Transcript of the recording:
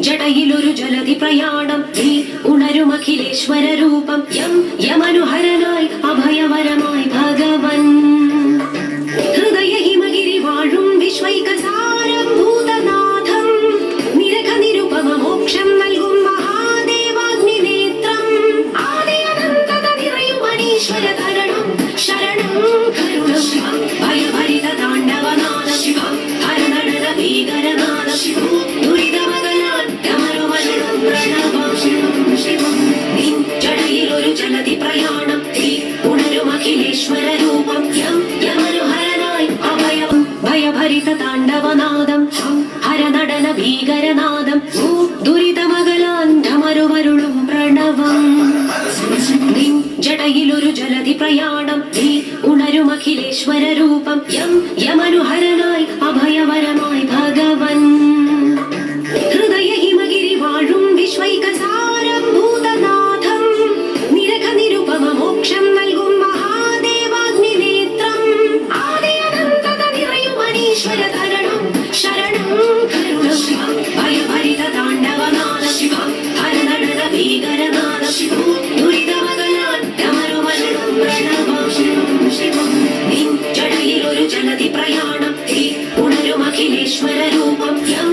ജടയിലൊരു ജലധി പ്രയാണം നീ ഉണരുമഖിലേശ്വര രൂപം യം യമനുഹരനായി അഭയവരമായി ഭഗവൻ ഹൃദയ ഹിമഗിരി വാഴും വിശ്വൈകസാരം ഭൂതനാഥം നിരഖ നിരുപമ മോക്ഷം നൽകും മഹാദേവാഗ്നി നേത്രം ആദിയനന്തത നിറയുമനീശ്വര തരണം ശരണം കരുണം ശിവം ഭയഭരിത താണ്ഡവനാദം ശിവം ഹരനടന ഭീകരനാദം ശിവം ദുരിതമകലാൻ ഡമരുവരണം പ്രണവം ശിവം ശിവം നിൻ ജടയിലൊരു ജലധി പ്രയാണം നീ ഉണരുമഖിലേശ്വര രൂപം യം യമനുഹരനായി അഭയം ഭയഭരിത താണ്ഡവനാദം ഹരനടന ഭീകരനാദം ദുരിതമകലാൻ ഡമരുവരുളും പ്രണവം നിൻ ജടയിലൊരു ജലധി പ്രയാണം നീ ഉണരുമഖിലേശ്വര രൂപം യം യമനുഹരനായി അഭയവരമായി ഭഗവൻ ഹൃദയ ഹിമഗിരി വാഴും വിശ്വൈകസാരം ഭൂതനാഥം നിരഖ നിരുപമ മോക്ഷം നൽകും മഹാദേവാഗ്നി നേത്രം ആദിയനന്തത നിറയുമനീശ്വര തരണം ശരണം കരുണം ശിവം ഭയഭരിത താണ്ഡവനാദം ശിവം ഹരനടന ഭീകരനാദം ശിവം ദുരിതമകലാൻ ഡമരുവരണം പ്രണവം ശിവം ശിവം നിൻ ജടയിലൊരു ജലധി പ്രയാണം നീ ഉണരുമഖിലേശ്വര രൂപം യം